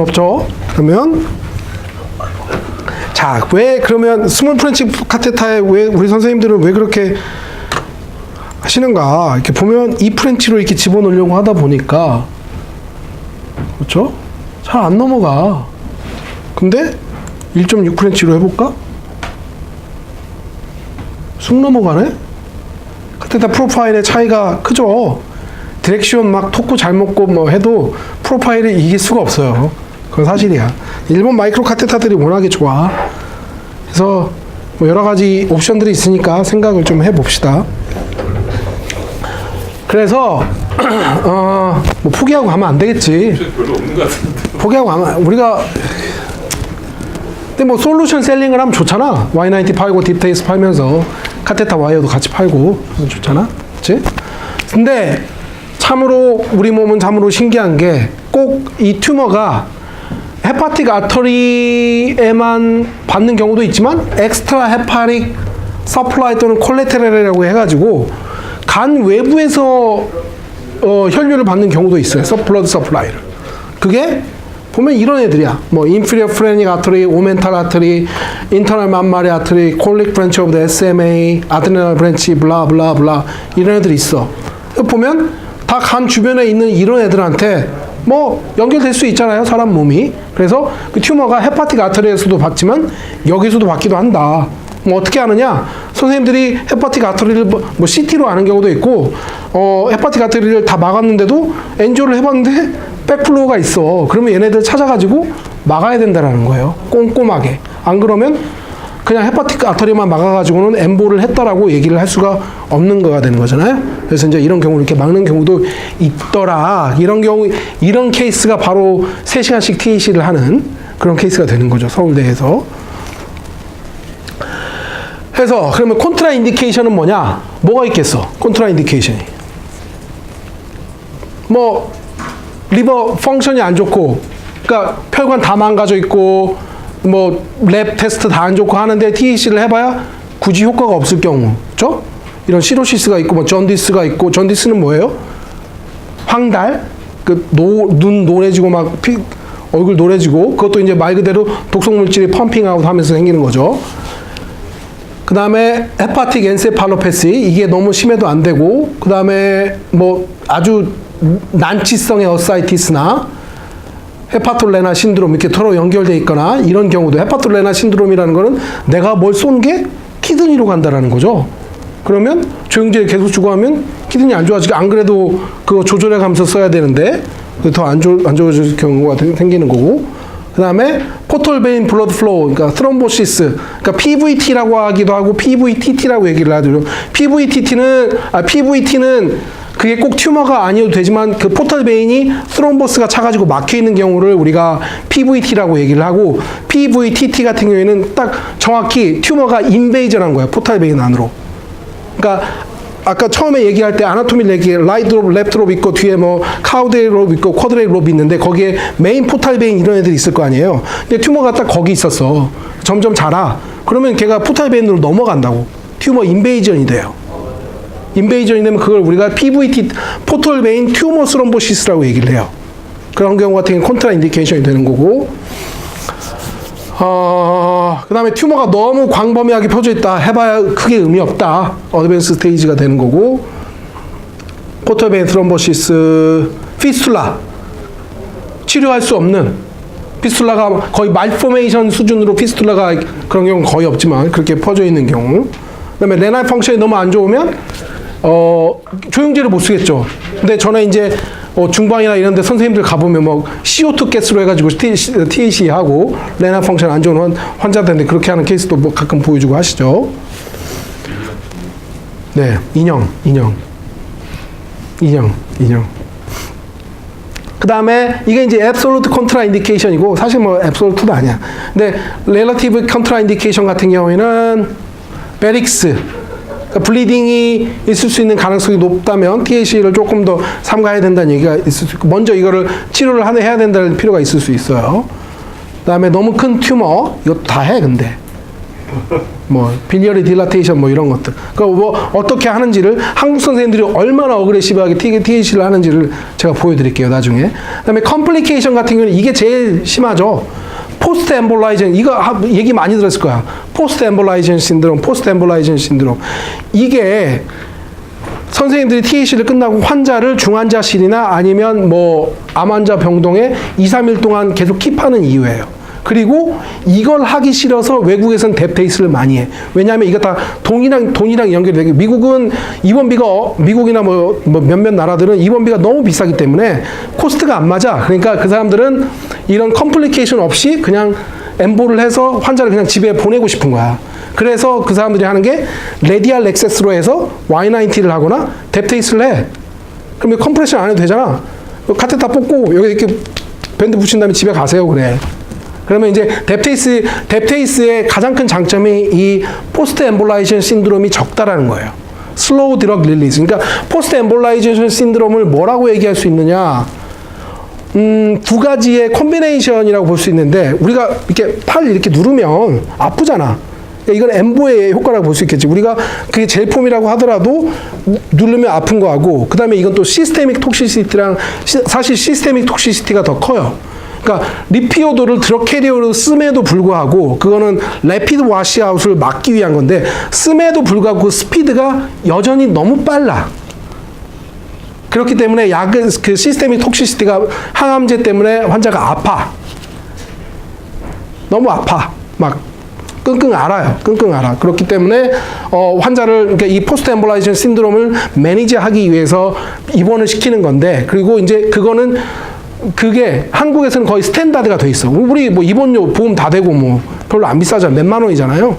없죠. 그러면 자, 왜 그러면 스몰 프렌치 카테타에 왜 우리 선생님들은 왜 그렇게 하시는가? 이렇게 보면 이 프렌치로 이렇게 집어넣으려고 하다 보니까 그렇죠? 잘 안 넘어가. 근데 1.6 프렌치로 해볼까? 쑥 넘어가네? 카테타 프로파일의 차이가 크죠? 디렉션 막 토크 잘 먹고 뭐 해도 프로파일을 이길 수가 없어요. 그건 사실이야. 일본 마이크로 카테타들이 워낙에 좋아. 그래서 뭐 여러 가지 옵션들이 있으니까 생각을 좀 해봅시다. 그래서 뭐 포기하고 가면 안 되겠지. 별로 없는 것 같은데. 포기하고 가면 우리가 근데 뭐 솔루션 셀링을 하면 좋잖아. Y90 팔고 딥테이스 팔면서 카테타 와이어도 같이 팔고 좋잖아. 그렇지? 근데 참으로 우리 몸은 참으로 신기한 게 꼭 이 튜머가 헤파틱 아터리에만 받는 경우도 있지만 엑스트라 헤파틱 서플라이 또는 콜레테럴이라고 해가지고 간 외부에서 혈류를 받는 경우도 있어요. 블러드 서플라이를. 그게 보면 이런 애들이야. 뭐 인피리어 프레닉 아터리, 오멘탈 아터리, 인터널 맘마리 아터리, 콜릭 브랜치 오브 더 SMA, 아드레날 브랜치, 블라 블라 블라 이런 애들이 있어. 보면 다 간 주변에 있는 이런 애들한테 뭐 연결될 수 있잖아요, 사람 몸이. 그래서 그 튜머가 헤파틱 아터리에서도 받지만 여기서도 받기도 한다. 뭐 어떻게 하느냐? 선생님들이 헤파틱 아터리를 뭐 CT로 아는 경우도 있고, 헤파틱 아터리를 다 막았는데도 엔지오를 해봤는데 백플로우가 있어. 그러면 얘네들 찾아가지고 막아야 된다라는 거예요. 꼼꼼하게. 안 그러면 그냥 헤파틱 아터리만 막아가지고는 엠보를 했다라고 얘기를 할 수가 없는 거가 되는 거잖아요. 그래서 이제 이런 경우를 이렇게 막는 경우도 있더라. 이런 경우, 이런 케이스가 바로 3시간씩 TAC를 하는 그런 케이스가 되는 거죠. 서울대에서. 해서 그러면 콘트라 인디케이션은 뭐냐? 뭐가 있겠어? 콘트라 인디케이션이. 뭐 리버 펑션이 안 좋고, 그러니까 혈관 다 망가져 있고, 뭐 랩 테스트 다 안 좋고 하는데 TAC를 해봐야 굳이 효과가 없을 경우, 그렇죠? 이런 시로시스가 있고, 뭐 전디스가 있고, 전디스는 뭐예요? 황달, 그 눈 노래지고 막 얼굴 노래지고, 그것도 이제 말 그대로 독성 물질이 펌핑아웃 하면서 생기는 거죠. 그 다음에 헤파틱 엔세팔로패시, 이게 너무 심해도 안 되고, 그 다음에 뭐 아주 난치성의 어사이티스나 헤파톨레나 신드롬 이렇게 서로 연결되어 있거나 이런 경우도, 헤파톨레나 신드롬이라는 거는 내가 뭘 쏜 게 키드니로 간다라는 거죠. 그러면 조영제를 계속 주고 하면 키드니 안 좋아지고, 안 그래도 그거 조절해 가면서 써야 되는데 더 안 좋아질 경우가 생기는 거고. 그 다음에 포털베인 블러드 플로우, 그러니까 트롬보시스, 그러니까 PVT라고 하기도 하고 PVTT라고 얘기를 하죠. PVT는 그게 꼭 튜머가 아니어도 되지만 그 포털베인이 트롬보스가 차가지고 막혀 있는 경우를 우리가 PVT라고 얘기를 하고, PVTT 같은 경우에는 딱 정확히 튜머가 인베이전한 거야, 포털베인 안으로. 그러니까 아까 처음에 얘기할 때 아나토미 얘기, 라이트 로브, 랩트 로브 있고 뒤에 뭐 카우데이 로브 있고 쿼드레이 로브 있는데 거기에 메인 포탈베인 이런 애들이 있을 거 아니에요. 근데 튜머가 딱 거기 있었어. 점점 자라. 그러면 걔가 포탈베인으로 넘어간다고. 튜머 인베이전이 돼요. 인베이전이 되면 그걸 우리가 PVT, 포털베인 튜머 스롬보시스라고 얘기를 해요. 그런 경우 같은 경우는 콘트라 인디케이션이 되는 거고, 그 다음에 튜머가 너무 광범위하게 펴져 있다 해봐야 크게 의미 없다. 어드밴스 스테이지가 되는 거고, 포털베인 스롬보시스, 피스툴라, 치료할 수 없는, 피스툴라가 거의 말포메이션 수준으로 피스툴라가 그런 경우는 거의 없지만 그렇게 퍼져 있는 경우. 그 다음에 레날 펑션이 너무 안 좋으면 조영제를 못 쓰겠죠. 근데 저는 이제 중방이나 이런 데 선생님들 가보면 뭐 CO2 가스로 해가지고 TAC 하고 레날 펑션 안 좋은 환자들인데 그렇게 하는 케이스도 뭐 가끔 보여주고 하시죠. 네, 인형. 그 다음에 이게 이제 absolute contraindication이고, 사실 뭐 absolute도 아니야. 근데 relative contraindication 같은 경우에는 베릭스, 그러니까 블리딩이 있을 수 있는 가능성이 높다면 TAC를 조금 더 삼가해야 된다는 얘기가 있을 수 있고, 먼저 이거를 치료를 해야 된다는 필요가 있을 수 있어요. 그 다음에 너무 큰 튜머, 이것도 다 해, 근데. 뭐 빌리어리 딜라테이션 뭐 이런 것들. 그러니까 뭐 어떻게 하는지를 한국 선생님들이 얼마나 어그레시브하게 THC를 하는지를 제가 보여드릴게요 나중에. 그다음에 컴플리케이션 같은 경우는 이게 제일 심하죠. 포스트 엠볼라이전 이거 얘기 많이 들었을 거야. 포스트 엠볼라이전 신드롬, 포스트 엠볼라이전 신드롬. 이게 선생님들이 THC를 끝나고 환자를 중환자실이나 아니면 뭐 암환자 병동에 2, 3일 동안 계속 킵하는 이유예요. 그리고 이걸 하기 싫어서 외국에서는 뎁테이스를 많이 해. 왜냐하면 이거 다 돈이랑 연결이 되게 미국은 입원비가 미국이나 뭐 몇몇 나라들은 입원비가 너무 비싸기 때문에 코스트가 안 맞아. 그러니까 그 사람들은 이런 컴플리케이션 없이 그냥 엠볼을 해서 환자를 그냥 집에 보내고 싶은 거야. 그래서 그 사람들이 하는 게 레디알 액세스로 해서 Y90를 하거나 뎁테이스를 해. 그러면 컴프레션 안 해도 되잖아. 카테타 뽑고 여기 이렇게 밴드 붙인 다음에 집에 가세요. 그래. 그러면 이제 뎁테이스의 가장 큰 장점이 이 포스트 엠볼라이션 신드롬이 적다라는 거예요. 슬로우 드럭 릴리즈. 그러니까 포스트 엠볼라이제이션 신드롬을 뭐라고 얘기할 수 있느냐? 두 가지의 콤비네이션이라고 볼 수 있는데 우리가 이렇게 팔 이렇게 누르면 아프잖아. 그러니까 이건 엠보의 효과라고 볼 수 있겠지. 우리가 그게 젤폼이라고 하더라도 누르면 아픈 거하고 그 다음에 이건 또 시스테믹 톡시시티랑 사실 시스테믹 톡시시티가 더 커요. 그러니까 리피오도를 드럭캐리어로 씀에도 불구하고 그거는 래피드 와시아웃을 막기 위한 건데 씀에도 불구하고 그 스피드가 여전히 너무 빨라. 그렇기 때문에 약은 그 시스테믹 톡시시티가 항암제 때문에 환자가 아파. 너무 아파. 막 끙끙 앓아요. 끙끙 앓아. 그렇기 때문에 환자를 그러니까 이 포스트 엠볼라이션 신드롬을 매니지하기 위해서 입원을 시키는 건데 그리고 이제 그게 한국에서는 거의 스탠다드가 돼 있어. 우리 뭐 입원료 보험 다 되고 뭐 별로 안 비싸잖아. 몇만 원이잖아요.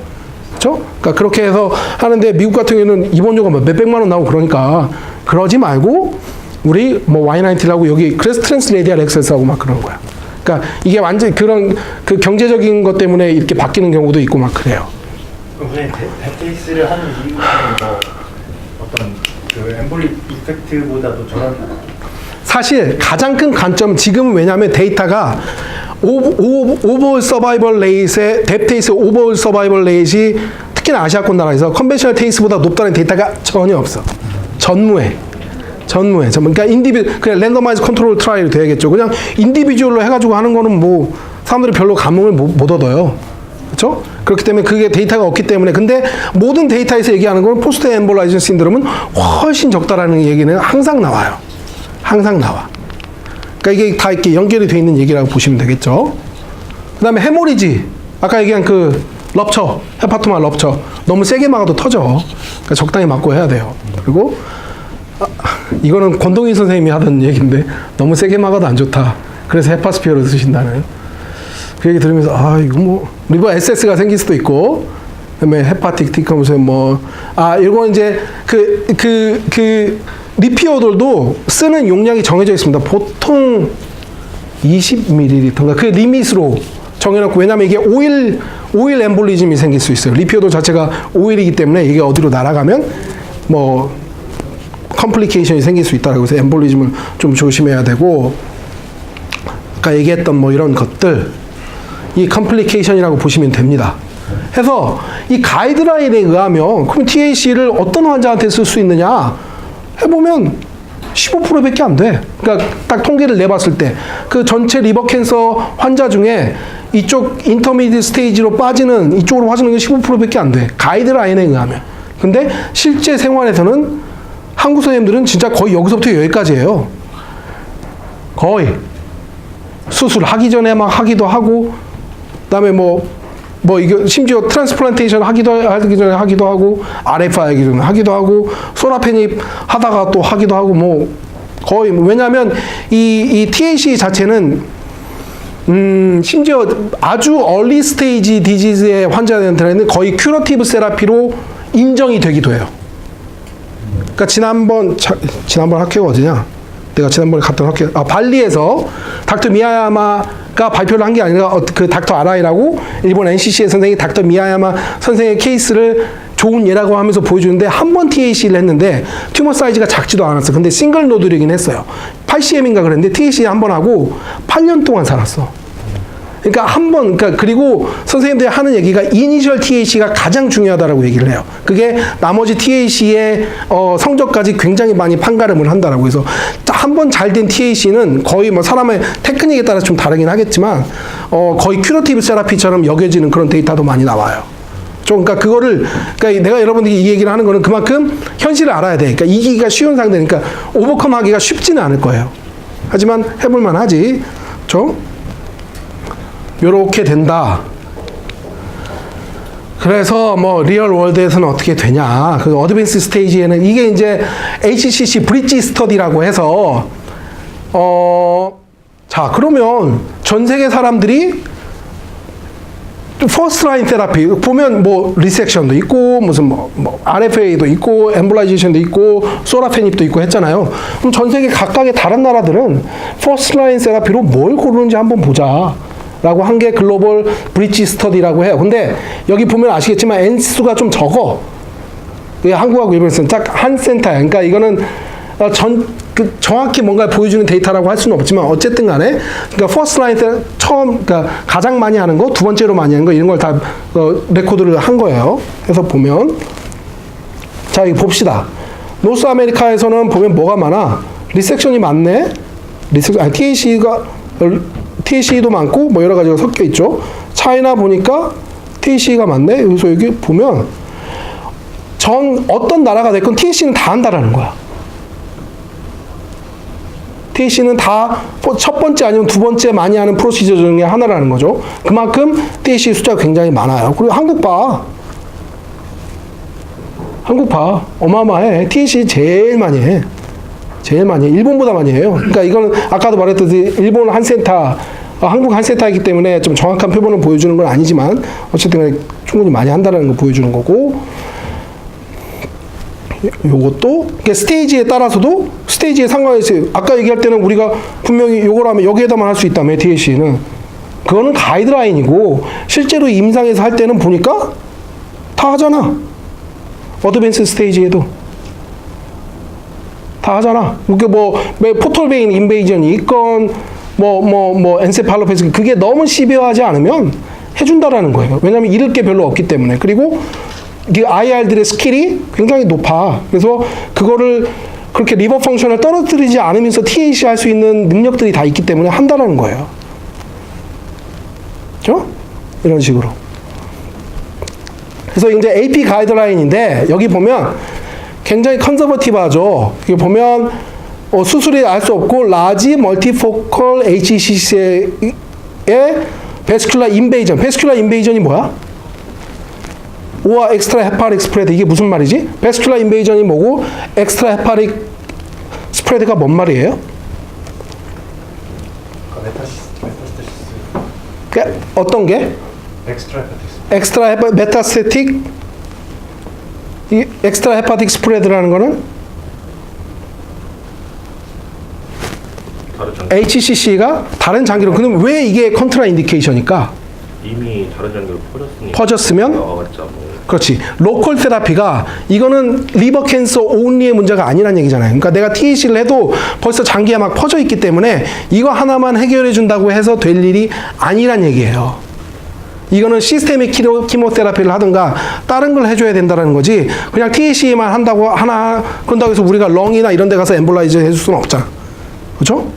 그렇죠? 그러니까 그렇게 해서 하는데 미국 같은 경우는 입원료가 몇백만 원 나오고 그러니까 그러지 말고 우리 뭐 Y90하고 여기 크레스트랜스 레디알 액세스하고 막 그런 거야. 그러니까 이게 완전 그런 그 경제적인 것 때문에 이렇게 바뀌는 경우도 있고 막 그래요. 그럼 그냥 뎁테이스를 하는 이유는 뭐 어떤 그 엠볼릭 이펙트보다도 저런 사실 가장 큰 관점 지금은 왜냐하면 데이터가 오버올 서바이벌 레이트의 뎁테이스 오버올 서바이벌 레이트이 특히나 아시아권 나라에서 컨벤셔널 테이스보다 높다는 데이터가 전혀 없어. 전무해. 그러니까 그냥 랜더마이즈 컨트롤 트라이를 돼야겠죠. 그냥 인디비주얼로 해가지고 하는 거는 뭐 사람들이 별로 감흥을 못 얻어요. 그렇죠? 그렇기 때문에 그게 데이터가 없기 때문에 근데 모든 데이터에서 얘기하는 건 포스트 엠볼라이전 신드롬은 훨씬 적다라는 얘기는 항상 나와요. 항상 나와. 그러니까 이게 다 이렇게 연결이 돼 있는 얘기라고 보시면 되겠죠. 그 다음에 해모리지. 아까 얘기한 그 럽처, 헤파토마 럽처. 너무 세게 막아도 터져. 그러니까 적당히 막고 해야 돼요. 그리고 이거는 권동희 선생님이 하던 얘기인데 너무 세게 막아도 안 좋다. 그래서 헤파스피어를 쓰신다는. 그 얘기 들으면서 이거 뭐 리버 SS가 생길 수도 있고 그다음에 헤파틱 디컴스 이건 이제 그 리피오돌도 쓰는 용량이 정해져 있습니다. 보통 20ml인가 그 리밋으로 정해놓고 왜냐하면 이게 오일 엠볼리즘이 생길 수 있어요. 리피오돌 자체가 오일이기 때문에 이게 어디로 날아가면 뭐 컴플리케이션이 생길 수 있다라고 해서 엠볼리즘을 좀 조심해야 되고 아까 얘기했던 뭐 이런 것들 이 컴플리케이션이라고 보시면 됩니다. 해서 이 가이드라인에 의하면 그럼 THC를 어떤 환자한테 쓸 수 있느냐 해보면 15%밖에 안 돼. 그러니까 딱 통계를 내봤을 때 그 전체 리버 캔서 환자 중에 이쪽 인터미디트 스테이지로 빠지는 이쪽으로 빠지는 게 15%밖에 안 돼. 가이드라인에 의하면. 근데 실제 생활에서는 한국 선생님들은 진짜 거의 여기서부터 여기까지예요. 거의 수술하기 전에 막 하기도 하고 그다음에 뭐 이거 심지어 트랜스플란테이션 하기 전에 하기도 하고 RFI 하기 전에 하기도 하고 소라페닙 하다가 또 하기도 하고 뭐 거의 왜냐하면 이 THC 자체는 심지어 아주 얼리 스테이지 디지즈의 환자들한테는 거의 큐러티브 세라피로 인정이 되기도 해요. 그러니까 지난번 학회가 어디냐? 내가 지난번에 갔던 학회 발리에서 닥터 미야야마가 발표를 한 게 아니라 그 닥터 아라이라고 일본 NCC의 선생이 닥터 미야야마 선생의 케이스를 좋은 예라고 하면서 보여주는데 한 번 THC를 했는데 튜머 사이즈가 작지도 않았어. 근데 싱글 노드이긴 했어요. 8cm인가 그랬는데 THC 한 번 하고 8년 동안 살았어. 그러니까 그러니까 그리고 선생님들이 하는 얘기가 이니셜 TAC가 가장 중요하다라고 얘기를 해요. 그게 나머지 TAC의 성적까지 굉장히 많이 판가름을 한다라고 해서 한 번 잘 된 TAC는 거의 뭐 사람의 테크닉에 따라 좀 다르긴 하겠지만 거의 큐러티브 세라피처럼 여겨지는 그런 데이터도 많이 나와요. 그러니까 그러니까 내가 여러분들이 이 얘기를 하는 거는 그만큼 현실을 알아야 돼. 그러니까 이기기가 쉬운 상대니까 오버컴하기가 쉽지는 않을 거예요. 하지만 해볼만 하지. 그렇죠? 요렇게 된다. 그래서 뭐 리얼 월드에서는 어떻게 되냐. 그 어드밴스 스테이지에는 이게 이제 HCC 브릿지 스터디라고 해서 자, 그러면 전 세계 사람들이 퍼스트 라인 테라피 보면 뭐 리섹션도 있고 무슨 뭐 RFA도 있고 엠볼라이제이션도 있고 소라페닙도 있고 했잖아요. 그럼 전 세계 각각의 다른 나라들은 퍼스트 라인 테라피로 뭘 고르는지 한번 보자. 라고 한 게 글로벌 브릿지 스터디라고 해요. 근데 여기 보면 아시겠지만 N수가 좀 적어. 한국하고 일본에서는 딱 한 센터야. 그러니까 이거는 정확히 뭔가 보여주는 데이터라고 할 수는 없지만 어쨌든 간에 그러니까 퍼스트 라인 때 그러니까 가장 많이 하는 거, 두 번째로 많이 하는 거 이런 걸 다 레코드를 한 거예요. 그래서 보면 자, 이거 봅시다. 노스 아메리카에서는 보면 뭐가 많아? 리섹션이 많네. TAC도 많고 뭐 여러 가지가 섞여 있죠. 차이나 보니까 TAC가 많네. 그래서 여기 보면 어떤 나라가 됐건 TAC는 다 한다라는 거야. TAC는 다 첫 번째 아니면 두 번째 많이 하는 프로시저 중에 하나라는 거죠. 그만큼 TAC 숫자가 굉장히 많아요. 그리고 한국 봐. 어마어마해. TAC 제일 많이 해. 일본보다 많이 해요. 그러니까 이거는 아까도 말했듯이 일본 한 센터, 한국 한 센터이기 때문에 좀 정확한 표본을 보여주는 건 아니지만 어쨌든 충분히 많이 한다는 거 보여주는 거고, 요것도 스테이지에 따라서도 스테이지에 상관해서 아까 얘기할 때는 우리가 분명히 요걸 하면 여기에다만 할 수 있다며. DAC는 그거는 가이드라인이고 실제로 임상에서 할 때는 보니까 다 하잖아. 어드밴스 스테이지에도 다 하잖아. 그게 뭐 포털베인 인베이전이 있건 뭐 엔세팔로패스, 그게 너무 시비어하지 않으면 해준다라는 거예요. 왜냐하면 잃을 게 별로 없기 때문에. 그리고 이 IR들의 스킬이 굉장히 높아. 그래서 그거를 그렇게 리버 펑션을 떨어뜨리지 않으면서 TAC 할 수 있는 능력들이 다 있기 때문에 한다라는 거예요. 그렇죠? 이런 식으로. 그래서 이제 AP 가이드라인인데 여기 보면 굉장히 컨서버티브하죠. 여기 보면 수술이 알 수 없고 라지 멀티포컬 HCC의 베스큘라 인베이전. 베스큘라 인베이전이 뭐야? 오와 엑스트라 헤파릭 스프레드, 이게 무슨 말이지? 베스큘라 인베이전이 뭐고 엑스트라 헤파릭 스프레드가 뭔 말이에요? 어떤 게? 엑스트라 메타스테틱, 이 엑스트라 헤파틱 스프레드라는 거는 HCC가 다른 장기로. 그럼 왜 이게 컨트라 인디케이션일까? 이미 다른 장기로 퍼졌으면? 그렇지. 로컬 테라피가 이거는 리버 캔서 온리의 문제가 아니란 얘기잖아요. 그러니까 내가 TAC를 해도 벌써 장기에 막 퍼져 있기 때문에 이거 하나만 해결해 준다고 해서 될 일이 아니란 얘기예요. 이거는 시스테믹 키모테라피를 하든가 다른 걸 해줘야 된다는 거지, 그냥 TAC만 한다고 그런다고 해서 우리가 렁이나 이런 데 가서 엠볼라이즈 해줄 수는 없잖아. 그렇죠?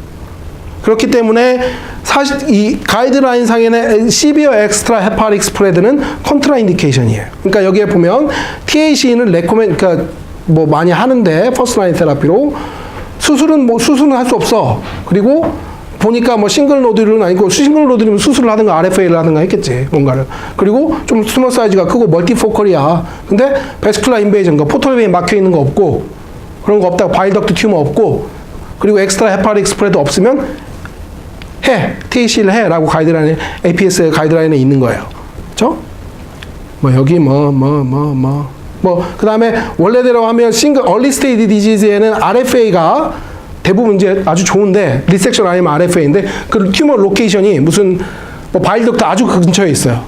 그렇기 때문에 사실 이 가이드라인 상에는 시비어 엑스트라 헤파릭 스프레드는 컨트라 인디케이션이에요. 그러니까 여기에 보면 TAC는 레코멘, 그러니까 뭐 많이 하는데 퍼스트 라인 테라피로 수술은 할 수 없어. 그리고 보니까 뭐 싱글 노듈은 아니고 싱글 노듈이면 수술을 하든가 RFA를 하든가 했겠지, 뭔가를. 그리고 좀 스몰 사이즈가 크고 멀티포컬이야. 근데 베스큘라 인베이전, 포털베인 막혀 있는 거 없고 그런 거 없다고, 바일덕트 튜머 없고, 그리고 엑스트라 헤파릭 스프레드 없으면 TAC를 해 라고 가이드라인, APS 가이드라인에 있는 거예요. 그렇죠? 뭐 여기 그 다음에 원래대로 하면 싱글 얼리 스테이지 디지즈에는 RFA가 대부분 이제 아주 좋은데, 리섹션 아니면 RFA인데 그 튜머 로케이션이 무슨 뭐 바일덕트 아주 근처에 있어요.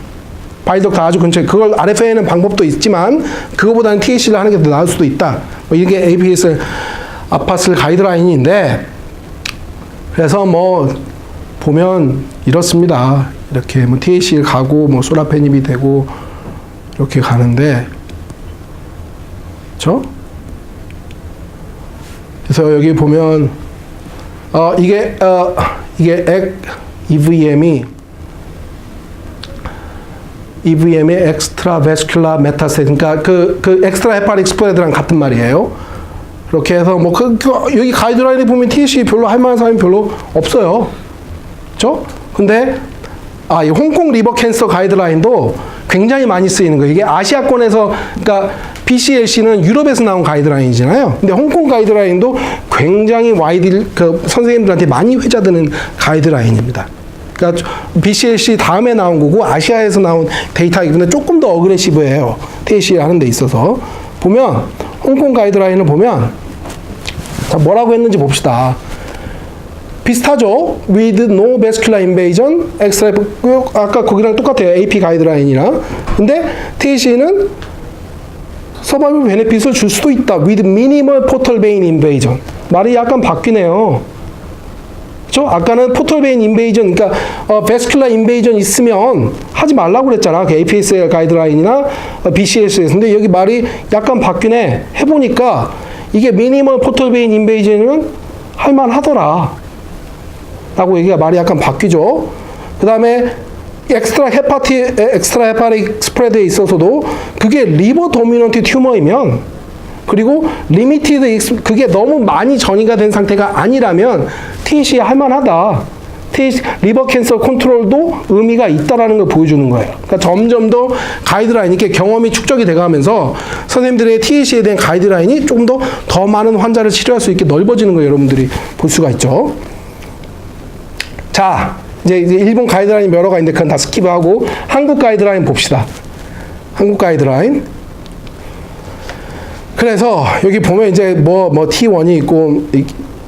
바일덕트 아주 근처에. 그걸 RFA는 방법도 있지만 그거보다는 TAC를 하는 게 더 나을 수도 있다. 뭐 이게 APS 아파슬 가이드라인인데, 그래서 뭐 보면 이렇습니다. 이렇게 뭐 TAC를 가고 뭐 소라페닙이 되고 이렇게 가는데, 그렇죠? 그래서 여기 보면 이게 EVM이 엑스트라 베스큘라 메타스테이트, 그러니까 그 엑스트라 헤파릭 스프레드랑 같은 말이에요. 그렇게 해서 뭐 여기 가이드라인에 보면 TAC 별로 할 만한 사람이 별로 없어요. 그렇죠? 근데 이 홍콩 리버 캔서 가이드라인도 굉장히 많이 쓰이는 거예요. 이게 아시아권에서, 그러니까 BCLC는 유럽에서 나온 가이드라인이잖아요. 근데 홍콩 가이드라인도 굉장히 선생님들한테 많이 회자되는 가이드라인입니다. 그러니까 BCLC 다음에 나온 거고 아시아에서 나온 데이터이기 때문에 조금 더 어그레시브해요. TAC 하는 데 있어서. 보면 홍콩 가이드라인을 보면 자, 뭐라고 했는지 봅시다. 비슷하죠? With no vascular invasion, extra, 아까 거기랑 똑같아요. AP 가이드라인이랑. 근데 TAC는 서바이벌 베네핏을 줄 수도 있다. With minimal portal vein invasion. 말이 약간 바뀌네요. 그렇죠? 아까는 포털 베인 인베이전, 그러니까 베스큘라 인베이전 있으면 하지 말라고 그랬잖아. 그 APSL 가이드라인이나 BCS에서. 근데 여기 말이 약간 바뀌네. 해보니까 이게 미니멀 포털 베인 인베이전은 할만하더라 라고 얘기가 말이 약간 바뀌죠. 그 다음에 엑스트라 헤파릭 스프레드에 있어서도 그게 리버 도미넌트 튜머이면, 그리고 리미티드, 그게 너무 많이 전이가 된 상태가 아니라면 TAC 할만하다. 리버 캔서 컨트롤도 의미가 있다라는 걸 보여주는 거예요. 그러니까 점점 더 가이드라인이, 이렇게 경험이 축적이 돼가면서 선생님들의 TAC에 대한 가이드라인이 조금 더 많은 환자를 치료할 수 있게 넓어지는 걸 여러분들이 볼 수가 있죠. 자, 이제 일본 가이드라인 여러 가지인데 그건 다 스킵하고 한국 가이드라인 봅시다. 한국 가이드라인. 그래서 여기 보면 이제 뭐 T1이 있고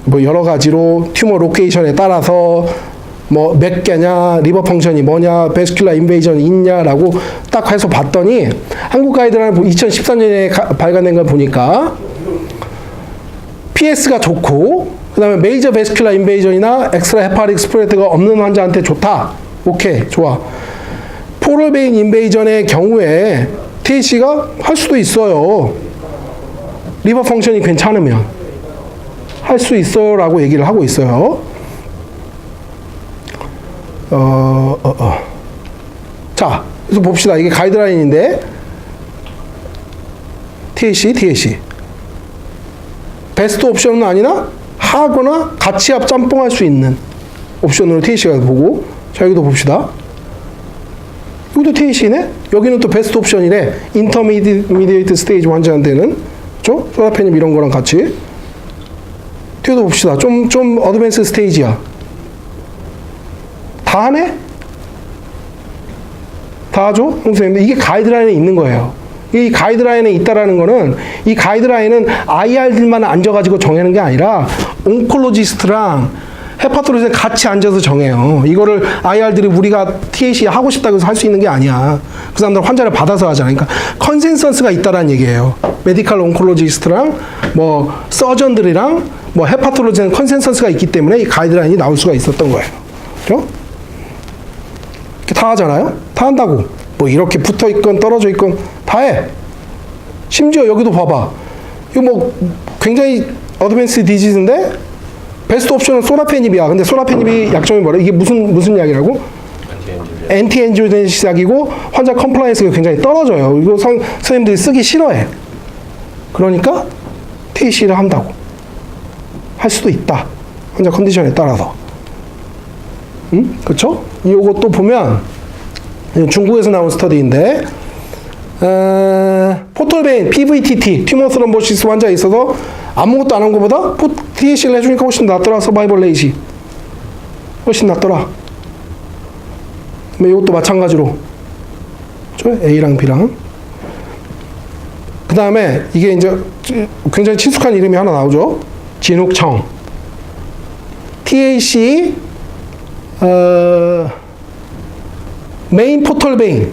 뭐 여러 가지로 튜머 로케이션에 따라서 뭐 몇 개냐, 리버 펑션이 뭐냐, 베스큘라 인베이전이 있냐라고 딱 해서 봤더니 한국 가이드라인 2014년에 발간된 걸 보니까 PS가 좋고, 그 다음에 메이저 베스큘라 인베이전이나 엑스트라 헤파릭 스프레드가 없는 환자한테 좋다. 오케이, 좋아. 포럴 베인 인베이전의 경우에 TAC가 할 수도 있어요. 리버 펑션이 괜찮으면 할 수 있어 라고 얘기를 하고 있어요. 자, 그래서 봅시다. 이게 가이드라인인데 TAC 베스트 옵션은 아니나 하거나 같이 짬뽕할 수 있는 옵션으로 TAC가 보고, 자 여기도 봅시다. 여기도 TAC네? 여기는 또 베스트 옵션이래. 인터미디에이트 스테이지 환자한테는, 그렇죠? 소라페닙 이런 거랑 같이. 뒤에도 봅시다. 좀 어드밴스 스테이지야. 다 하네? 다 하죠? 선생님, 이게 가이드라인에 있는 거예요. 이 가이드라인에 있다라는 거는, 이 가이드라인은 IR들만 앉아가지고 정하는 게 아니라 온콜로지스트랑 헤파토로지스트 같이 앉아서 정해요. 이거를 IR들이 우리가 TAC 하고 싶다고 해서 할 수 있는 게 아니야. 그 사람들 환자를 받아서 하잖아요. 그러니까 컨센서스가 있다라는 얘기예요. 메디컬 온콜로지스트랑 뭐 서전들이랑 뭐 헤파토로지는 컨센서스가 있기 때문에 이 가이드라인이 나올 수가 있었던 거예요. 그렇죠? 이렇게 다 하잖아요. 다 한다고. 뭐 이렇게 붙어 있건 떨어져 있건 다 해. 심지어 여기도 봐봐. 이거 뭐 굉장히 어드밴스 디지즈인데 베스트 옵션은 소라페닙이야. 근데 소라페닙이 약점이 뭐래? 이게 무슨 약이라고? 엔티엔지오제네시스 약이고 환자 컴플라이언스가 굉장히 떨어져요. 이거 선생님들이 쓰기 싫어해. 그러니까 TAC를 한다고. 할 수도 있다. 환자 컨디션에 따라서. 그렇죠? 이것도 보면 중국에서 나온 스터디인데, 포털베인, PVTT, 튜머 스럼보시스 환자에 있어서 아무것도 안 한 것보다 TAC를 해주니까 훨씬 낫더라. 서바이벌 레이시 훨씬 낫더라. 이것도 마찬가지로, 그렇죠? A랑 B랑. 그 다음에 이게 이제 굉장히 친숙한 이름이 하나 나오죠. 진욱청. TAC 메인 포털베인에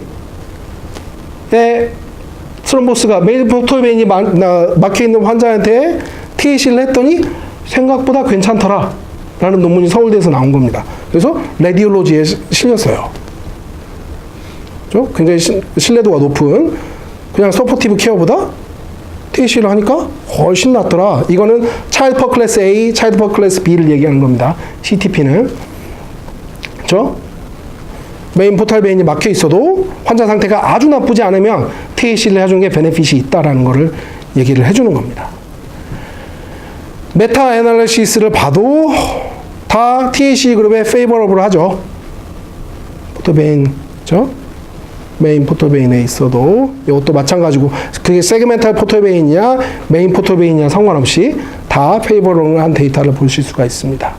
스럼보스가 메인 포털베인이 막혀있는 환자한테 TAC를 했더니 생각보다 괜찮더라 라는 논문이 서울대에서 나온 겁니다. 그래서 레디올로지에 실렸어요. 그죠? 굉장히 신뢰도가 높은 그냥 서포티브 케어보다 THC를 하니까 훨씬 낫더라. 이거는 차일드 퍼 클래스 A, 차일드 퍼 클래스 B를 얘기하는 겁니다. CTP는. 그죠? 메인 포탈 베인이 막혀 있어도 환자 상태가 아주 나쁘지 않으면 THC를 해주는 게 베네핏이 있다라는 거를 얘기를 해주는 겁니다. 메타 애널리시스를 봐도 다 THC 그룹에 페이버러블 하죠. 포토베인, 그죠? 메인 포토베인에 있어도 이것도 마찬가지고 그게 세그멘탈 포토베인이냐 메인 포토베인이냐 상관없이 다 페이버러블한 데이터를 보실 수가 있습니다.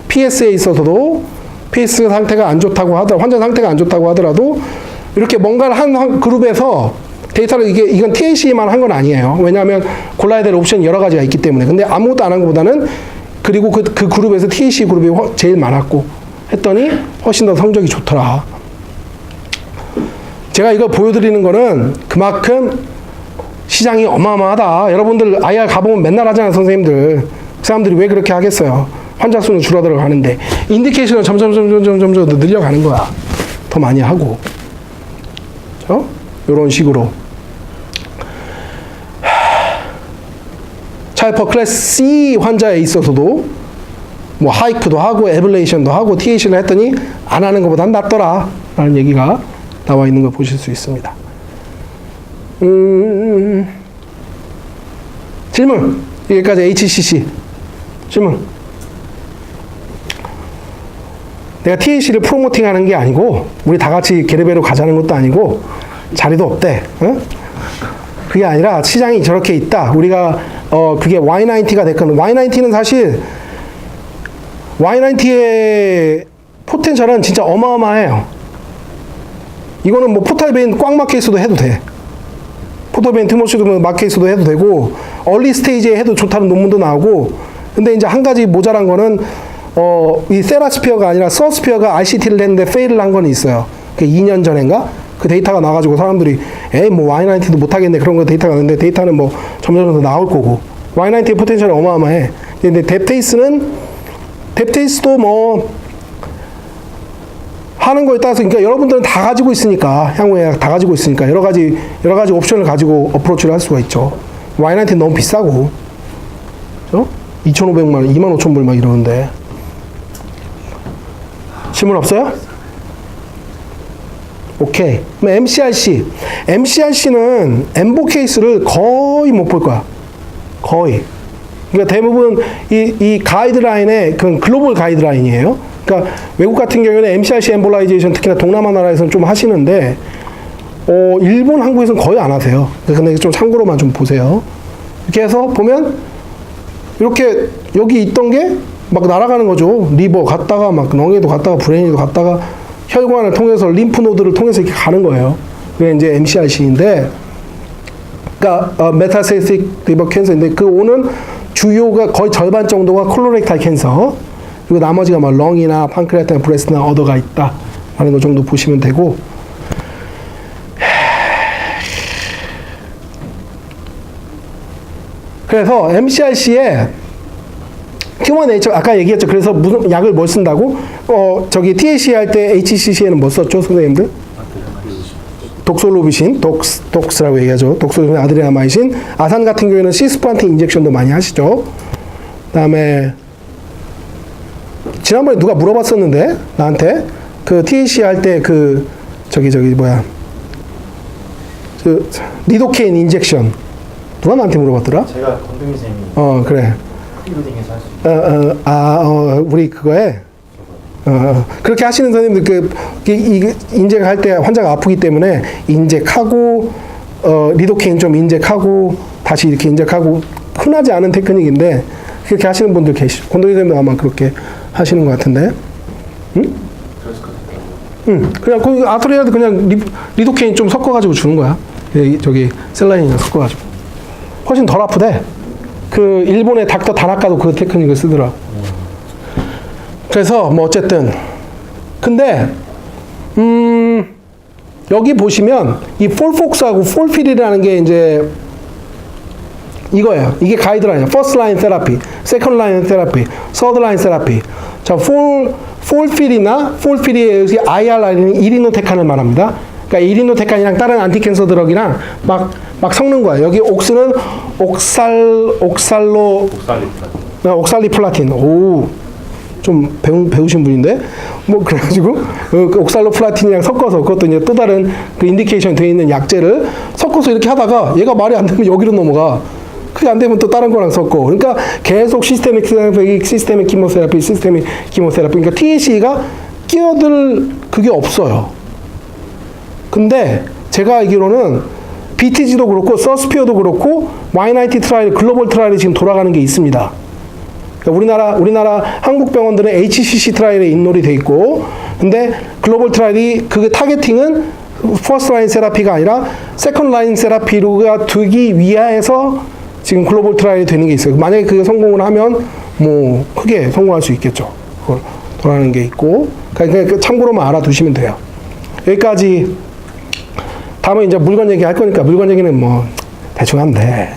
PS에 있어서도 PS 상태가 안 좋다고 하더라도 환자 상태가 안 좋다고 하더라도 이렇게 뭔가를 한 그룹에서 데이터를 이건 THC만 한 건 아니에요. 왜냐하면 골라야 될 옵션이 여러 가지가 있기 때문에. 근데 아무것도 안 한 것보다는 그리고 그 그룹에서 THC 그룹이 제일 많았고 했더니 훨씬 더 성적이 좋더라. 제가 이거 보여드리는 거는 그만큼 시장이 어마어마하다. 여러분들 IR 가보면 맨날 하잖아요, 선생님들. 그 사람들이 왜 그렇게 하겠어요? 환자 수는 줄어들어 가는데 인디케이션은 점점 늘려가는 거야. 더 많이 하고. 그렇죠? 이런 식으로. 차이퍼 클래스 C 환자에 있어서도 뭐 하이크도 하고 에블레이션도 하고 THC를 했더니 안 하는 것보단 낫더라 라는 얘기가 나와 있는 걸 보실 수 있습니다. 질문. 여기까지 HCC. 질문. 내가 THC를 프로모팅 하는 게 아니고 우리 다 같이 게르베로 가자는 것도 아니고 자리도 없대. 어? 그게 아니라 시장이 저렇게 있다. 우리가 그게 Y90가 됐건 Y90는 사실 Y90의 포텐셜은 진짜 어마어마해요. 이거는 뭐 포탈베인 꽉 막혀 있어도 해도 돼. 포탈베인 트모시도 막혀 있어도 해도 되고 얼리 스테이지에 해도 좋다는 논문도 나오고. 근데 이제 한 가지 모자란 거는 이 세라스피어가 아니라 서스피어가 RCT를 했는데 페일을 한 건 있어요. 그 2년 전인가? 그 데이터가 나와가지고 사람들이 에이 뭐 Y90도 못하겠네 그런 거 데이터가 나왔는데 데이터는 뭐 점점 더 나올 거고 Y90의 포텐셜이 어마어마해. 근데 뎁테이스도 뭐 하는 거에 따라서 그러니까 여러분들은 다 가지고 있으니까 향후에 다 가지고 있으니까 여러 가지 옵션을 가지고 어프로치를 할 수가 있죠. Y90 너무 비싸고 그죠? 2,500만 원, 25,000불 막 이러는데. 질문 없어요? 오케이. 그럼 MCRC. MCRC는 엠보 케이스를 거의 못 볼 거야. 거의. 그러니까 대부분 이 가이드라인의 그건 글로벌 가이드라인이에요. 그러니까 외국 같은 경우에는 MCRC 엠볼라이제이션 특히나 동남아 나라에서는 좀 하시는데 일본, 한국에서는 거의 안 하세요. 근데 좀 참고로만 좀 보세요. 이렇게 해서 보면 이렇게 여기 있던 게 막 날아가는 거죠. 리버 갔다가 막 렁에도 갔다가 브레인에도 갔다가 혈관을 통해서 림프 노드를 통해서 이렇게 가는 거예요. 그게 이제 MCRC인데, 그러니까 메타스테틱 리버 캔서인데 그 오는 주요가 거의 절반 정도가 콜로렉탈 캔서. 그리고 나머지가 막 렁이나 판크레아스나 브레스트나 어더가 있다 하는 거 정도 보시면 되고. 그래서 MCRC에 휴먼 네이처 아까 얘기했죠. 그래서 무슨 약을 뭘 쓴다고? 저기 THC 할 때 HCC에는 뭐 썼죠, 선생님들? 독솔로비신, 독스라고 얘기하죠. 독솔로비신, 아드레나마이신. 아산 같은 경우에는 시스프란틴 인젝션도 많이 하시죠. 그다음에 지난번에 누가 물어봤었는데 나한테 그 THC 할 때 그 저기 뭐야 그 리도케인 인젝션 누가 나한테 물어봤더라? 제가 건동희 쌤이 프리로딩에서 그래. 할 수 있어요. 우리 그거에 그렇게 하시는 선생님들 이 인젝할 때 환자가 아프기 때문에 인젝하고 리도케인 좀 인젝하고 다시 이렇게 인젝하고 흔하지 않은 테크닉인데 그렇게 하시는 분들 계시죠. 권동희 선생님도 아마 그렇게 하시는 것 같은데, 응? 그냥 그 아토리아도 그냥 리도케인 좀 섞어가지고 주는 거야. 저기 셀라인이랑 섞어가지고 훨씬 덜 아프대. 그 일본의 닥터 다나카도 그 테크닉을 쓰더라. 그래서 뭐 어쨌든 근데 여기 보시면 이 폴폭스하고 폴필이라는 게 이제 이거예요. 이게 가이드라인이에요. 퍼스트 라인 테라피, 세컨드 라인 테라피, 서드 라인 테라피. 자, 폴필이나 폴필이 여기 IR 라인은 이리노테칸을 말합니다. 그러니까 이리노테칸이랑 다른 안티캔서 드럭이랑 막 섞는 거야. 여기 옥스는 옥살리플라틴. 오, 좀 배우신 분인데? 뭐, 그래가지고, 옥살로플라틴이랑 섞어서, 그것도 이제 또 다른 그 인디케이션 되어 있는 약제를 섞어서 이렇게 하다가 얘가 말이 안 되면 여기로 넘어가. 그게 안 되면 또 다른 거랑 섞어. 그러니까 계속 시스테믹 키모세라피. 그러니까 THC가 끼어들 그게 없어요. 근데 제가 알기로는 BTG도 그렇고, 서스피어도 그렇고, Y90 트라이얼, 글로벌 트라이얼이 지금 돌아가는 게 있습니다. 그러니까 우리나라 한국 병원들은 HCC 트라이얼에 인롤이 돼 있고, 근데 글로벌 트라이얼이 그 타겟팅은 퍼스트 라인 세라피가 아니라 세컨드 라인 세라피로가 두기 위하여서 지금 글로벌 트라이얼이 되는 게 있어요. 만약에 그게 성공을 하면 뭐 크게 성공할 수 있겠죠. 그걸 돌아가는 게 있고, 그러니까 참고로만 알아두시면 돼요. 여기까지. 다음에 이제 물건 얘기 할 거니까 물건 얘기는 뭐 대충 하면 돼.